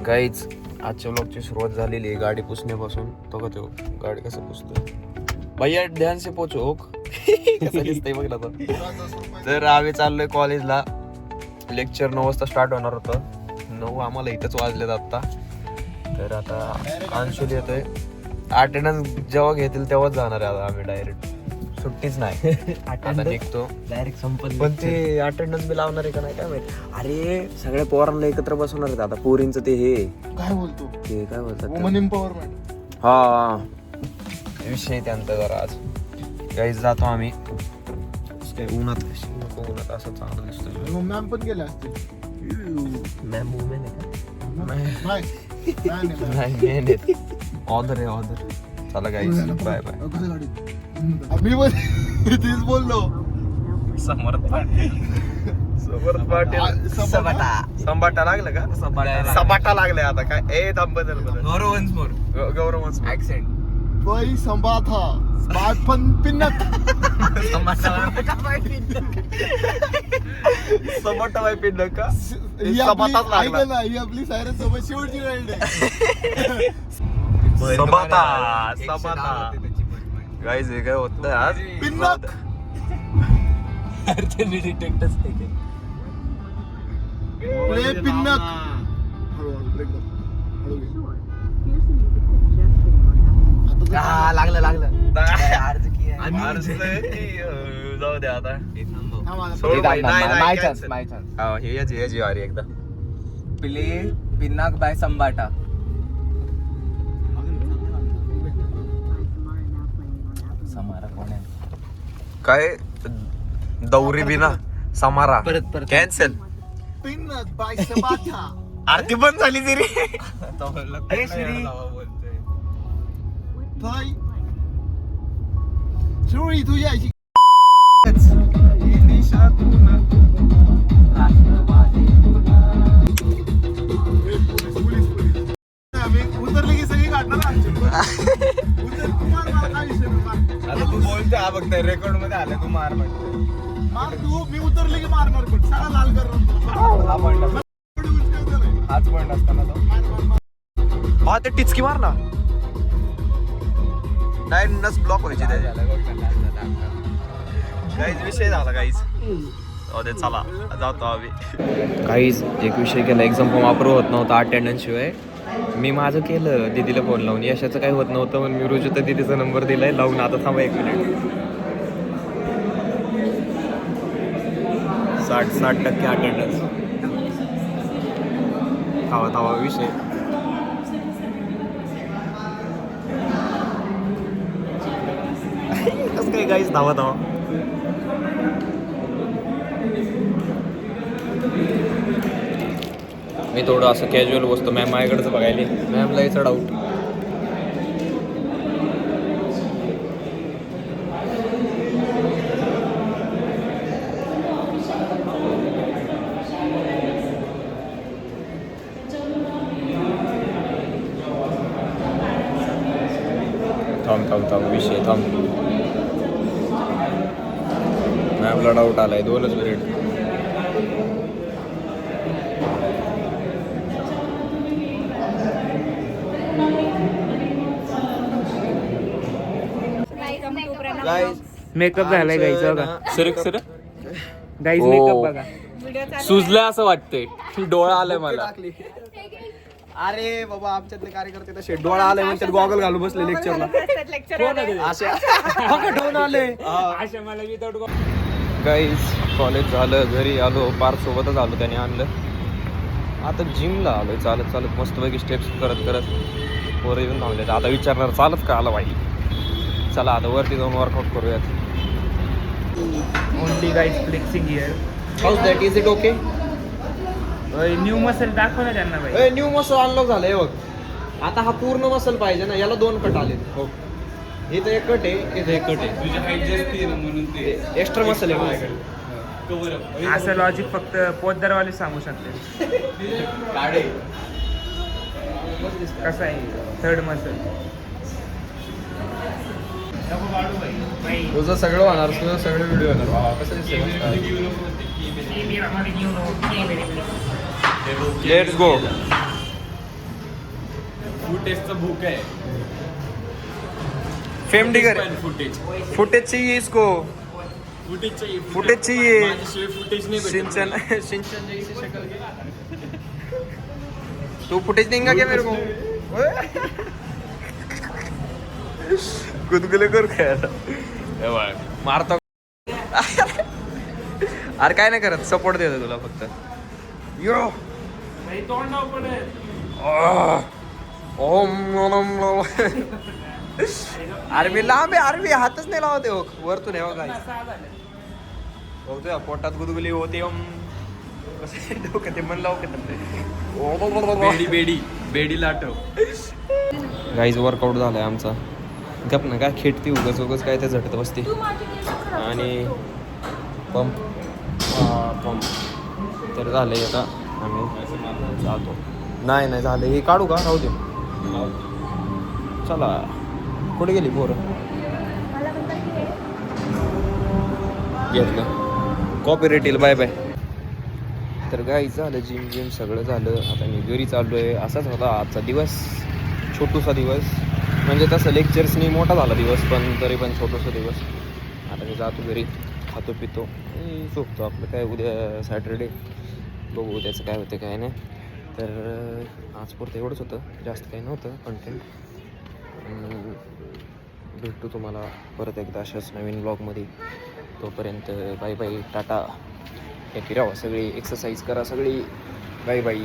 गाईच आजच्या व्लॉगची सुरुवात झालेली आहे गाडी पुसण्यापासून. तो का तो गाडी कसं पुसतोय भैया, ध्यान से पोचो. कसं दिसतंय बघ ना. तर आम्ही चाललोय कॉलेजला. लेक्चर 9 वाजता स्टार्ट होणार होतं. 9 आम्हाला इथंच वाजलेत आता. तर आता अंशुल येतोय. अटेंडन्स जेव्हा घेतील तेव्हाच जाणार आहे आता आम्ही. डायरेक्ट सुट्टीच नाही. आता निघतो डायरेक्ट संपत. पण ते अटेंडन्स बी लावणार आहे का नाही काय माहिती. अरे सगळ्या पोरांना एकत्र बसवणार आहेत आता. पोरींचं ते हे काय बोलतो ते काय बोलतात वुमन एम्पॉवरमेंट. हा विषय त्यांचा जरा आज काहीच जातो आम्ही. काय उन्हात नको, उन्हात असं चांगलं दिसतोय. मग मॅम पण गेल्या असतील. मॅम वुमेन आहे का? नाही ऑर्डर आहे ऑर्डर. चला गाईस बाय बाय. मी पण तेच बोललो. समर्थ पाटील संबाटा लागलं का? सबाटा लागलाय आता काय. ए थांब बदल गौरव वन्स मोर. गौरव वन्स मोर. ऍक्सेंट बाई संबाथा स्मार्टफोन पिन्नत. सबाटा बाय पिंड का? ही आपली सायरन सोबत शेवटची राईड आहे. सबाटा गाईज हे काय होत नाही आज. पिन्नत डिटेक्टच प्ले पिन्नत. लागलं जाऊ द्या आता. हे याची वारी एकदा. प्ले पिनाक बाय संबाटा. समारा कोण आहे? काय दौरी बिना समारा परत कॅन्सल. पिन्नत बाय संबाथा. आरती बंद झाली तरी. अरे श्री भाई चोरी तुझ्या उतरले की सगळी काढणार. आता तू बोलते हा बघ रेकॉर्ड मध्ये आलं तू मार म्हणते. मार तू. मी उतरले की मारणार पण सगळा लाल कर. हाच पॉइंट असताना तो हा ते टिचकी मार ना. नाही नस ब्लॉक व्हायची त्याच्या. काहीच विषय झाला काहीच. ते चला जातो आम्ही. काहीच एक विषय केला. एक्झाम फॉर्म अप्रूव्ह होत नव्हता अटेंडन्स शिवाय. मी माझं केलं दीदीला फोन लावून. यशाचं काही होत नव्हतं पण मी रुजुता दीदीचा नंबर दिलाय लावून. आता थांबा 1 मिनिट. 60% अटेंडन्स. थांबा विषय. कसं काय गाईच धावा. मी थोडं असं कॅज्युअल बसतो. मॅम माझ्याकडचं बघायला. मॅमला याचा डाऊट. थांब विषय थांब. मॅमला डाऊट आलाय. 2च मिनिट. मेकअप झालाय गाईच बघा. सर गाईज हो. मेकअप बघा. सुजलंय असं वाटतंय. डोळा आलाय मला. अरे बाबा आमच्यातले कार्यकर्ते तसे डोळा आले म्हणते गॉगल घालून बसले लेक्चरला. गाईज कॉलेज झालं. घरी आलो. पार्क सोबतच आलो. त्याने आणलं. आता जिमला आलोय. चालत मस्तपैकी स्टेप्स करत पोरं येऊन थांबले. आता विचारणार चालत का आला बाई. चला आता वरती जाऊन वर्कआउट करूयात. Only guys flexing here. House that is it okay. New muscle दाखव ना त्यांना बाई. न्यू मसल अनलॉक झालंय बघ. आता हा पूर्ण मसल पाहिजे ना. याला 2 कट आले. इथं 1 कट आहे. इथं 1 कट आहे. तुझी हाईट जास्त आहे म्हणून ते एक्स्ट्रा मसल आहे माझ्याकडे. असं लॉजिक फक्त पोतदारवाले सांगू शकते. कसं आहे 3rd मसल. तुझं सगळं होणार. तुझं सगळे व्हिडिओ होणार. कसं दिसतंय. Let's go. फुटेजचं बुक आहे. फेम डिगर फुटेज फुटेज चाहिए इसको. फुटेज चाहिए. फुटेज चाहिए. माझ्याशिवाय फुटेज नाही भेटत. सिंचन सिंचन जैसी शक्ल के. तू फुटेज देंगा क्या मेरे को? गुदगुले कर खेळायला मारतो. अरे काय नाही करत, सपोर्ट देतो तुला फक्त. यो ओम नम नम. अरे मी लांब आहे, अरे मी हातच नाही लावते हो वरतून हे बघा. हो तुझ्या पोटात गुदगुली होते. डोकं ते मन लावू बेडी बेडी बेडी लाटव. गाईज वर्कआउट झालाय आमचा. गप ना काय खेटती उगाच उगाच काय ते झटत बसते. आणि पंप पंप तर झालंय आता. आम्ही जातो. नाही झालं हे काढू का? राहू दे. चला कुठे गेली पोरं? घेतलं कॉपी रेटील. Bye bye. तर गाईच झालं, जिम सगळं झालं. आता मी घरी चाललो आहे. असाच होता आजचा दिवस, छोटूसा दिवस. म्हणजे तसं लेक्चर्सनी मोठा झाला दिवस, पण तरी पण छोटूसा दिवस. आता मी जातो घरी, खातो पितो झोपतो. आपलं काय उद्या सॅटर्डे, बघू उद्याचं काय होतं काय नाही. तर आज पुरतं एवढंच होतं, जास्त काही नव्हतं कंटेंट. भेटतो तुम्हाला परत एकदा अशाच नवीन ब्लॉगमध्ये. तोपर्यंत बाय बाय, टाटा. हे फिरावं, सगळी एक्सरसाइज करा सगळी. Bye bye.